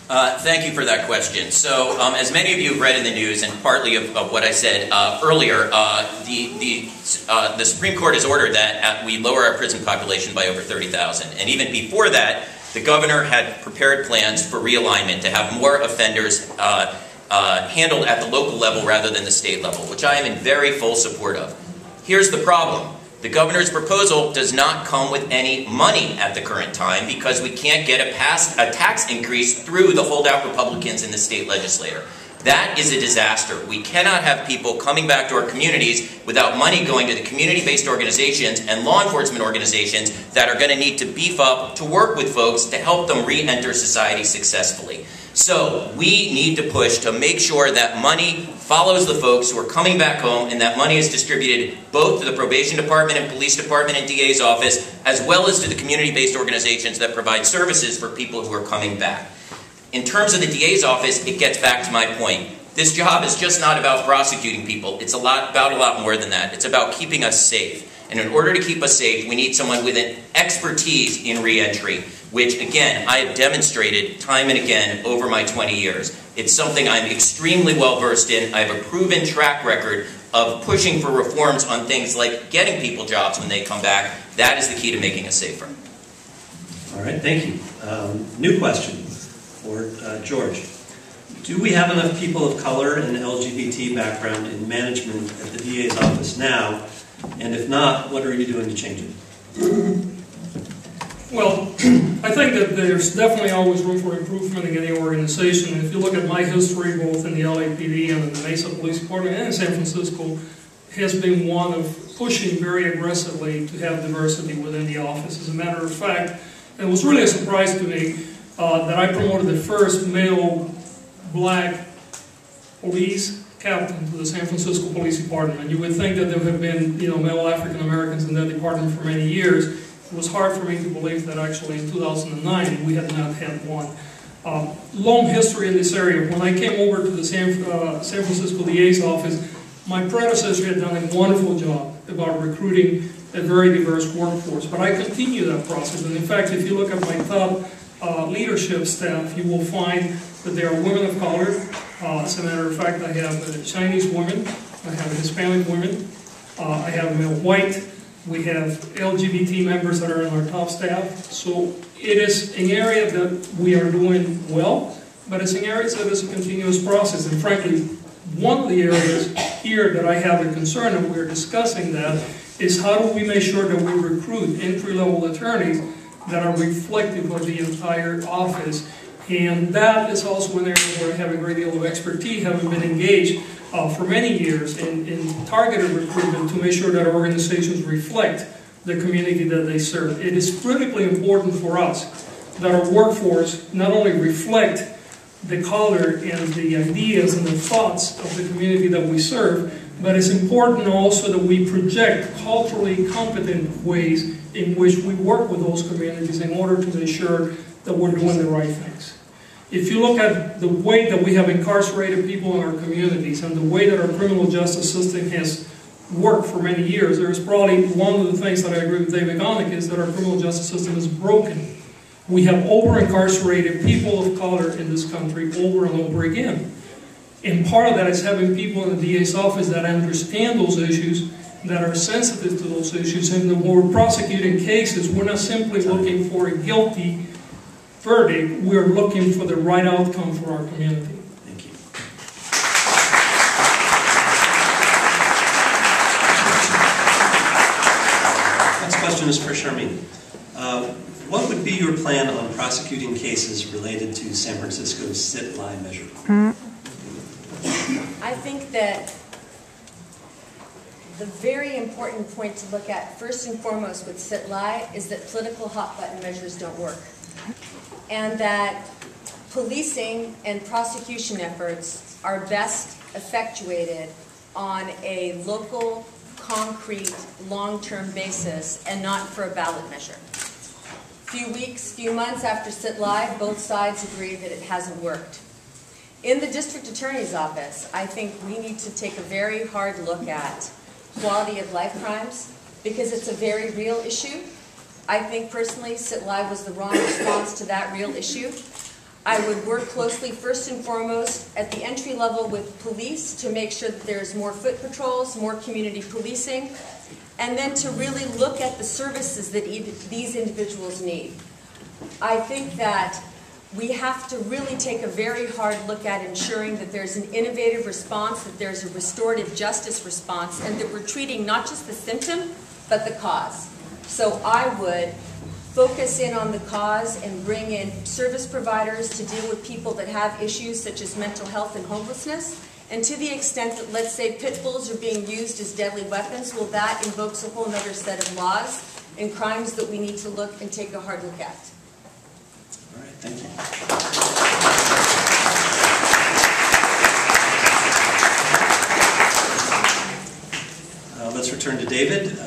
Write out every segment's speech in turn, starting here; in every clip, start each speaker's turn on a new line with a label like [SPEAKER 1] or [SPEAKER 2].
[SPEAKER 1] Thank you for that question. So, as many of you have read in the news, and partly of what I said earlier, the Supreme Court has ordered that we lower our prison population by over 30,000. And even before that, the governor had prepared plans for realignment to have more offenders handled at the local level rather than the state level, which I am in very full support of. Here's the problem. The governor's proposal does not come with any money at the current time because we can't get a tax increase through the holdout Republicans in the state legislature. That is a disaster. We cannot have people coming back to our communities without money going to the community-based organizations and law enforcement organizations that are going to need to beef up to work with folks to help them re-enter society successfully. So we need to push to make sure that money follows the folks who are coming back home and that money is distributed both to the probation department and police department and DA's office as well as to the community-based organizations that provide services for people who are coming back. In terms of the DA's office, it gets back to my point. This job is just not about prosecuting people. It's about a lot more than that. It's about keeping us safe. And in order to keep us safe, we need someone with an expertise in re-entry, which, again, I have demonstrated time and again over my 20 years. It's something I'm extremely well versed in. I have a proven track record of pushing for reforms on things like getting people jobs when they come back. That is the key to making us safer.
[SPEAKER 2] All right, thank you. New question for George. Do we have enough people of color and LGBT background in management at the DA's office now? And if not, what are you doing to change it?
[SPEAKER 3] Well, I think that there's definitely always room for improvement in any organization. And if you look at my history, both in the LAPD and in the Mesa Police Department and in San Francisco, has been one of pushing very aggressively to have diversity within the office. As a matter of fact, it was really a surprise to me that I promoted the first male black police captain to the San Francisco Police Department. And you would think that there have been, male African Americans in that department for many years. It was hard for me to believe that actually in 2009 we had not had one. Long history in this area. When I came over to the San Francisco DA's office, my predecessor had done a wonderful job about recruiting a very diverse workforce. But I continue that process. And in fact, if you look at my top leadership staff, you will find that there are women of color. As a matter of fact, I have a Chinese woman, I have a Hispanic woman, I have a male white, we have LGBT members that are in our top staff. So it is an area that we are doing well, but it's an area that is a continuous process. And frankly, one of the areas here that I have a concern, and we're discussing that, is how do we make sure that we recruit entry-level attorneys that are reflective of the entire office. And that is also an area where I have a great deal of expertise, having been engaged for many years in targeted recruitment to make sure that our organizations reflect the community that they serve. It is critically important for us that our workforce not only reflect the color and the ideas and the thoughts of the community that we serve, but it's important also that we project culturally competent ways in which we work with those communities in order to ensure that we're doing the right things. If you look at the way that we have incarcerated people in our communities and the way that our criminal justice system has worked for many years, there's probably one of the things that I agree with David Gonick is that our criminal justice system is broken. We have over-incarcerated people of color in this country over and over again. And part of that is having people in the DA's office that understand those issues, that are sensitive to those issues, and when we're prosecuting cases, we're not simply looking for a guilty verdict, we're looking for the right outcome for our community.
[SPEAKER 2] Thank you. Next question is for Charmaine. What would be your plan on prosecuting cases related to San Francisco's sit-lie measure?
[SPEAKER 4] I think that the very important point to look at, first and foremost with sit-lie, is that political hot-button measures don't work. And that policing and prosecution efforts are best effectuated on a local, concrete, long-term basis and not for a ballot measure. Few weeks, few months after sit-lie, both sides agree that it hasn't worked. In the district attorney's office, I think we need to take a very hard look at quality of life crimes because it's a very real issue. I think personally sit-lie was the wrong response to that real issue. I would work closely, first and foremost, at the entry level with police to make sure that there's more foot patrols, more community policing, and then to really look at the services that these individuals need. I think that we have to really take a very hard look at ensuring that there's an innovative response, that there's a restorative justice response, and that we're treating not just the symptom, but the cause. So I would focus in on the cause and bring in service providers to deal with people that have issues such as mental health and homelessness. And to the extent that, let's say, pit bulls are being used as deadly weapons, well, that invokes a whole other set of laws and crimes that we need to look and take a hard look at.
[SPEAKER 2] All right, thank you. Let's return to David.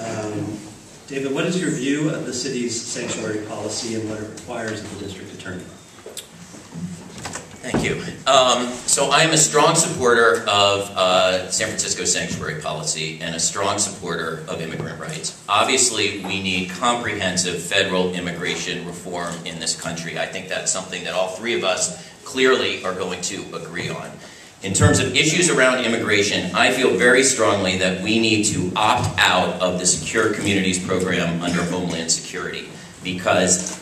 [SPEAKER 2] David, what is your view of the city's sanctuary policy and what it requires of the district attorney?
[SPEAKER 1] Thank you. So I am a strong supporter of San Francisco sanctuary policy and a strong supporter of immigrant rights. Obviously, we need comprehensive federal immigration reform in this country. I think that's something that all three of us clearly are going to agree on. In terms of issues around immigration, I feel very strongly that we need to opt out of the Secure Communities program under Homeland Security, because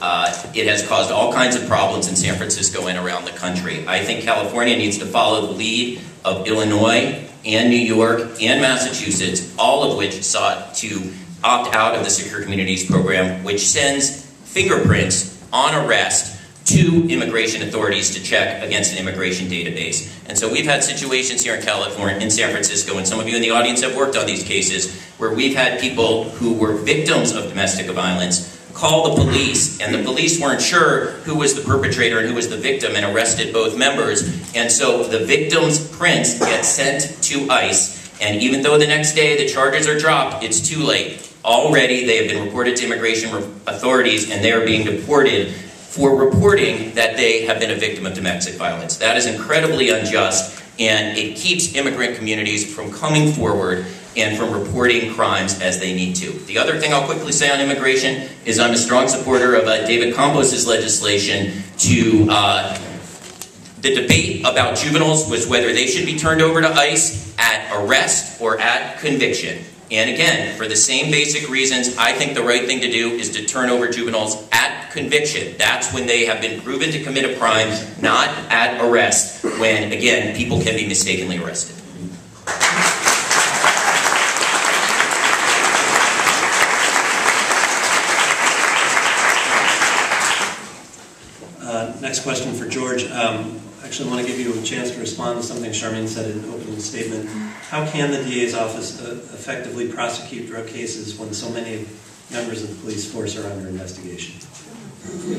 [SPEAKER 1] it has caused all kinds of problems in San Francisco and around the country. I think California needs to follow the lead of Illinois and New York and Massachusetts, all of which sought to opt out of the Secure Communities program, which sends fingerprints on arrest to immigration authorities to check against an immigration database. And so we've had situations here in California, in San Francisco, and some of you in the audience have worked on these cases, where we've had people who were victims of domestic violence call the police, and the police weren't sure who was the perpetrator and who was the victim, and arrested both members. And so the victim's prints get sent to ICE, and even though the next day the charges are dropped, it's too late. Already they have been reported to immigration authorities, and they are being deported for reporting that they have been a victim of domestic violence. That is incredibly unjust, and it keeps immigrant communities from coming forward and from reporting crimes as they need to. The other thing I'll quickly say on immigration is I'm a strong supporter of David Campos' legislation to, the debate about juveniles was whether they should be turned over to ICE at arrest or at conviction. And again, for the same basic reasons, I think the right thing to do is to turn over juveniles at conviction. That's when they have been proven to commit a crime, not at arrest, when, again, people can be mistakenly arrested.
[SPEAKER 2] Next question for George. I actually want to give you a chance to respond to something Charmaine said in an opening statement. How can the DA's office effectively prosecute drug cases when so many members of the police force are under investigation?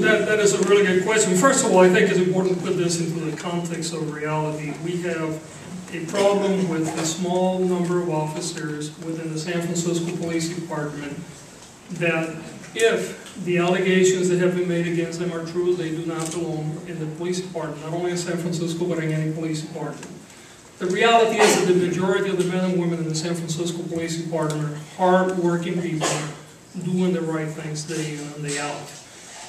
[SPEAKER 3] That is a really good question. First of all, I think it's important to put this into the context of reality. We have a problem with a small number of officers within the San Francisco Police Department that, if the allegations that have been made against them are true, they do not belong in the police department, not only in San Francisco, but in any police department. The reality is that the majority of the men and women in the San Francisco Police Department are hard-working people doing the right things day in and day out.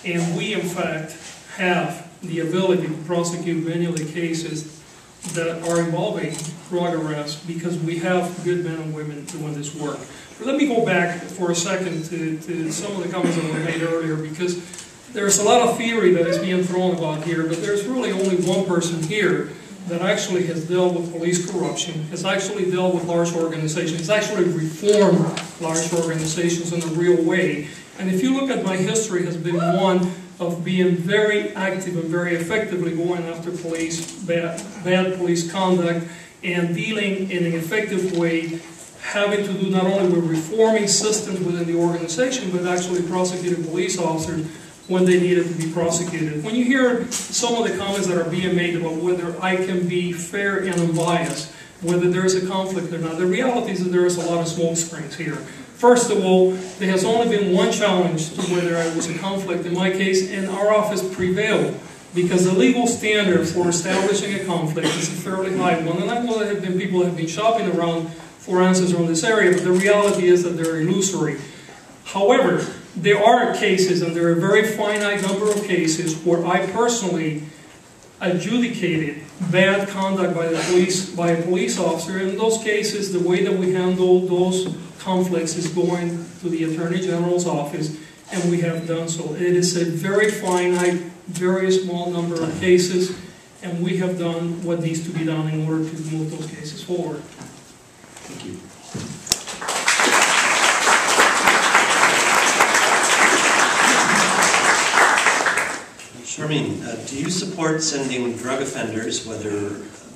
[SPEAKER 3] And we, in fact, have the ability to prosecute many of the cases that are involving drug arrests because we have good men and women doing this work. But let me go back for a second to some of the comments that were made earlier, because there's a lot of theory that is being thrown about here, but there's really only one person here that actually has dealt with police corruption, has actually dealt with large organizations, has actually reformed large organizations in a real way. And if you look at my history, has been one of being very active and very effectively going after bad police conduct and dealing in an effective way, having to do not only with reforming systems within the organization, but actually prosecuting police officers when they needed to be prosecuted. When you hear some of the comments that are being made about whether I can be fair and unbiased, whether there is a conflict or not, the reality is that there is a lot of smoke screens here. First of all, there has only been one challenge to whether there was a conflict in my case, and our office prevailed, because the legal standard for establishing a conflict is a fairly high one. And I know there have been people that have been shopping around for answers on this area, but the reality is that they're illusory. However, there are cases, and there are a very finite number of cases, where I personally adjudicated bad conduct by a police officer. In those cases, the way that we handle those conflicts is going to the Attorney General's office, and we have done so. It is a very finite, very small number of cases, and we have done what needs to be done in order to move those cases forward.
[SPEAKER 2] Thank you. Charmaine, do you support sending drug offenders, whether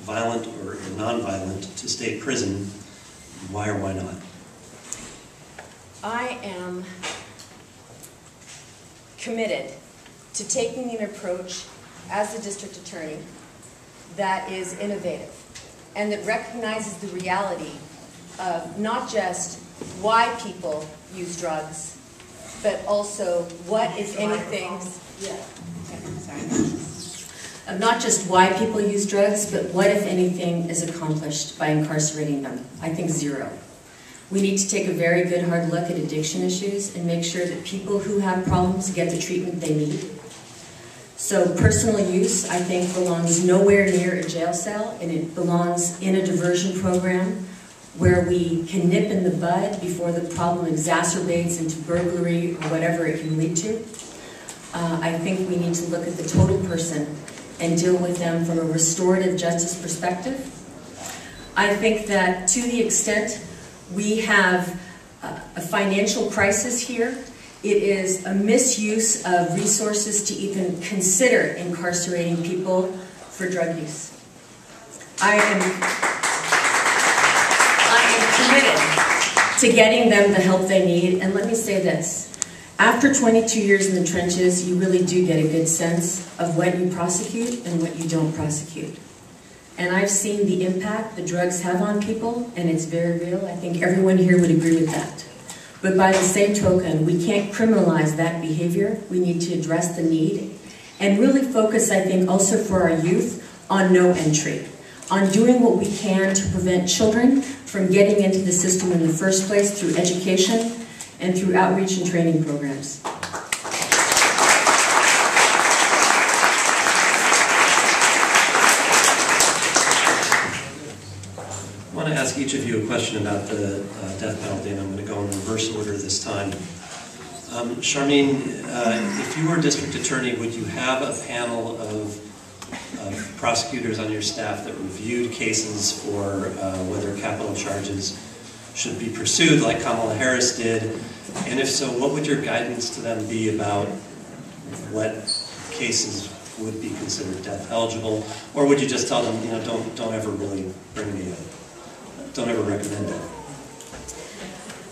[SPEAKER 2] violent or non-violent, to state prison? Why or why not?
[SPEAKER 4] I am committed to taking an approach as a district attorney that is innovative and that recognizes the reality of not just why people use drugs, but also what, if anything, not just why people use drugs, but what, if anything, is accomplished by incarcerating them. I think zero. We need to take a very good hard look at addiction issues and make sure that people who have problems get the treatment they need. So personal use, I think, belongs nowhere near a jail cell, and it belongs in a diversion program where we can nip in the bud before the problem exacerbates into burglary or whatever it can lead to. I think we need to look at the total person and deal with them from a restorative justice perspective. I think that to the extent we have a financial crisis here, it is a misuse of resources to even consider incarcerating people for drug use. I am committed to getting them the help they need, and let me say this. After 22 years in the trenches, you really do get a good sense of what you prosecute and what you don't prosecute. And I've seen the impact the drugs have on people, and it's very real. I think everyone here would agree with that. But by the same token, we can't criminalize that behavior. We need to address the need and really focus, I think, also for our youth on no entry, on doing what we can to prevent children from getting into the system in the first place through education and through outreach and training programs.
[SPEAKER 2] I want to ask each of you a question about the death penalty, and I'm going to go in reverse order this time. Charmaine, if you were district attorney, would you have a panel of prosecutors on your staff that reviewed cases for whether capital charges should be pursued like Kamala Harris did? And if so, what would your guidance to them be about what cases would be considered death eligible? Or would you just tell them, you know, don't ever really bring me in? Don't ever recommend it?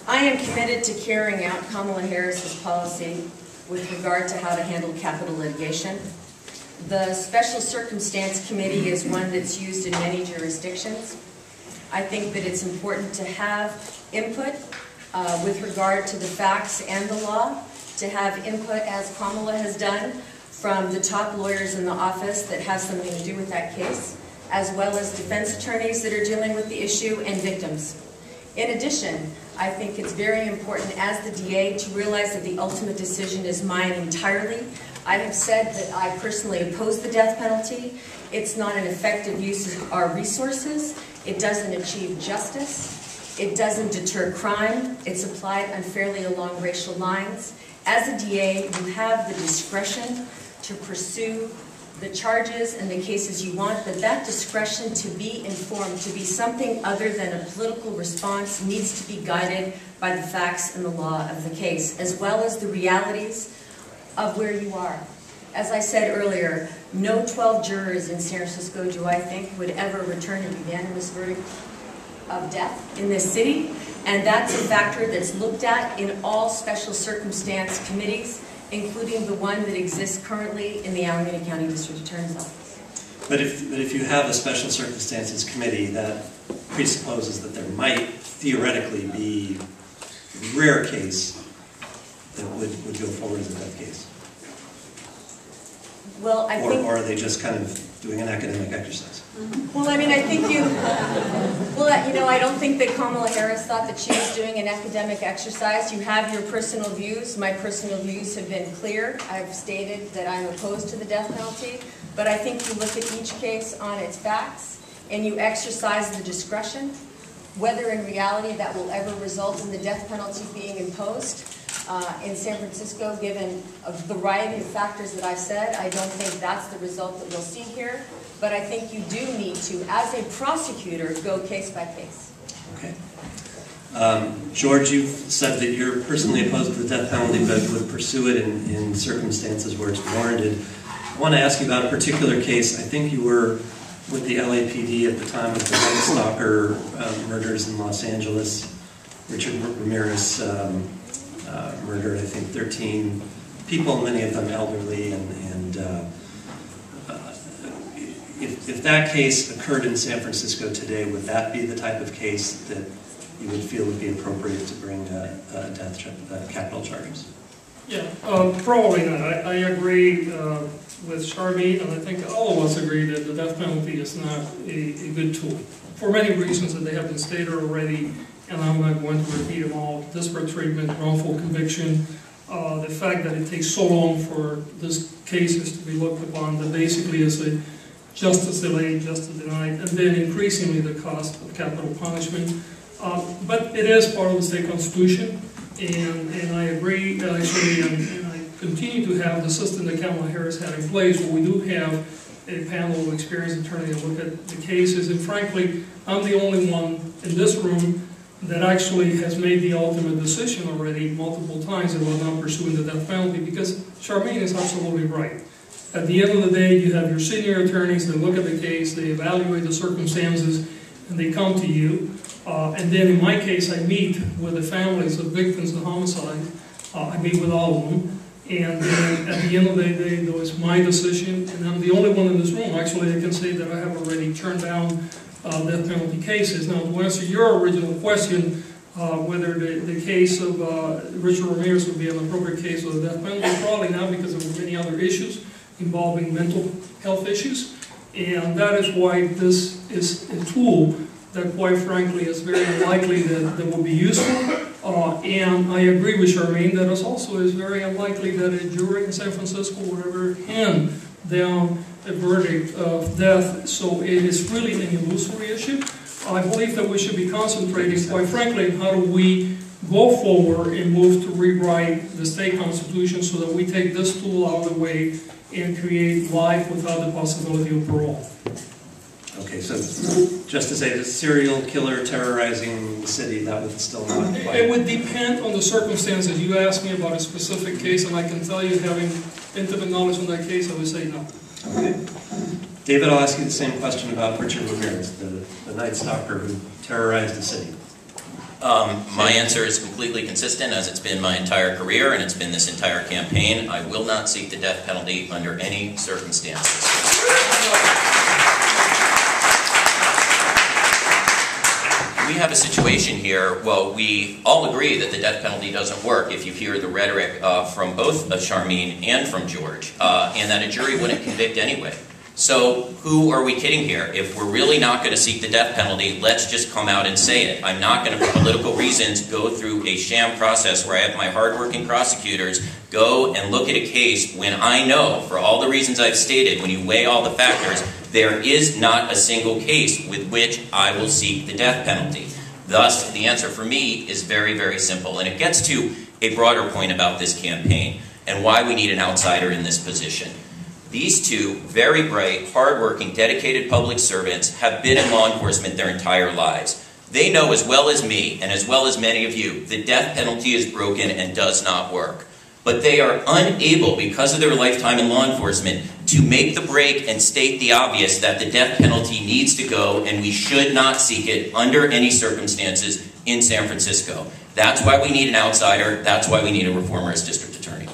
[SPEAKER 4] I am committed to carrying out Kamala Harris's policy with regard to how to handle capital litigation. The Special Circumstance Committee is one that's used in many jurisdictions. I think that it's important to have input with regard to the facts and the law, to have input, as Kamala has done, from the top lawyers in the office that have something to do with that case, as well as defense attorneys that are dealing with the issue and victims. In addition, I think it's very important as the DA to realize that the ultimate decision is mine entirely. I have said that I personally oppose the death penalty. It's not an effective use of our resources. It doesn't achieve justice. It doesn't deter crime. It's applied unfairly along racial lines. As a DA, you have the discretion to pursue the charges and the cases you want, but that discretion to be informed, to be something other than a political response, needs to be guided by the facts and the law of the case, as well as the realities of where you are. As I said earlier, no 12 jurors in San Francisco, do I think, would ever return a unanimous verdict of death in this city, and that's a factor that's looked at in all special circumstance committees, including the one that exists currently in the Alameda County District Attorney's Office.
[SPEAKER 2] But if you have a special circumstances committee, that presupposes that there might theoretically be a rare case that would go forward as a death case.
[SPEAKER 4] Well, I think...
[SPEAKER 2] Or are they just kind of doing an academic exercise?
[SPEAKER 4] Well, I mean, I think I don't think that Kamala Harris thought that she was doing an academic exercise. You have your personal views. My personal views have been clear. I've stated that I'm opposed to the death penalty. but I think you look at each case on its facts and you exercise the discretion, whether in reality that will ever result in the death penalty being imposed. In San Francisco, given a variety of factors that I've said, I don't think that's the result that we'll see here, but I think you do need to, as a prosecutor, go case by case.
[SPEAKER 2] Okay. George, you've said that you're personally opposed to the death penalty, but would pursue it in circumstances where it's warranted. I want to ask you about a particular case. I think you were with the LAPD at the time of the Night Stalker murders in Los Angeles. Richard Ramirez murdered, I think, 13 people, many of them elderly, and if that case occurred in San Francisco today, would that be the type of case that you would feel would be appropriate to bring capital charges?
[SPEAKER 3] Yeah, probably not. I agree with Charmaine, and I think all of us agree that the death penalty is not a good tool, for many reasons that they have been stated already, and I'm not going to repeat them all. Disparate treatment, wrongful conviction, the fact that it takes so long for these cases to be looked upon, that basically is a justice delayed, justice denied, and then increasingly the cost of capital punishment. But it is part of the state constitution, and I agree, actually, and I continue to have the system that Kamala Harris had in place, where we do have a panel of experienced attorneys that look at the cases, and frankly, I'm the only one in this room that actually has made the ultimate decision already multiple times about not pursuing the death penalty, because Charmaine is absolutely right. At the end of the day, you have your senior attorneys that look at the case, they evaluate the circumstances, and they come to you. And then in my case, I meet with the families of victims of homicide. I meet with all of them. And then at the end of the day, though, it's my decision, and I'm the only one in this room, actually, that can say that I have already turned down death penalty cases. Now, to answer your original question, whether the case of Richard Ramirez would be an appropriate case of the death penalty, probably not, because there were many other issues involving mental health issues. And that is why this is a tool that, quite frankly, is very unlikely that will be useful. And I agree with Charmaine that it also is very unlikely that a jury in San Francisco will ever hand down a verdict of death. So it is really an illusory issue. I believe that we should be concentrating, quite frankly, on how do we go forward and move to rewrite the state constitution so that we take this tool out of the way and create life without the possibility of parole.
[SPEAKER 2] Okay, so just to say, the serial killer terrorizing the city, that would still not apply?
[SPEAKER 3] It would depend on the circumstances. You asked me about a specific case, and I can tell you, having intimate knowledge on that case, I would say no.
[SPEAKER 2] Okay. David, I'll ask you the same question about Richard Ramirez, the Night Stalker who terrorized the city.
[SPEAKER 1] My answer is completely consistent, as it's been my entire career, and it's been this entire campaign. I will not seek the death penalty under any circumstances. We have a situation here, well, we all agree that the death penalty doesn't work if you hear the rhetoric from both Charmaine and from George, and that a jury wouldn't convict anyway. So who are we kidding here? If we're really not going to seek the death penalty, let's just come out and say it. I'm not going to, for political reasons, go through a sham process where I have my hardworking prosecutors go and look at a case when I know, for all the reasons I've stated, when you weigh all the factors, there is not a single case with which I will seek the death penalty. Thus, the answer for me is very, very simple. And it gets to a broader point about this campaign and why we need an outsider in this position. These two very bright, hardworking, dedicated public servants have been in law enforcement their entire lives. They know as well as me, and as well as many of you, the death penalty is broken and does not work. But they are unable, because of their lifetime in law enforcement, to make the break and state the obvious that the death penalty needs to go and we should not seek it under any circumstances in San Francisco. That's why we need an outsider. That's why we need a reformer as district attorney.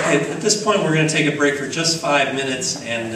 [SPEAKER 2] At this point, we're going to take a break for just 5 minutes, and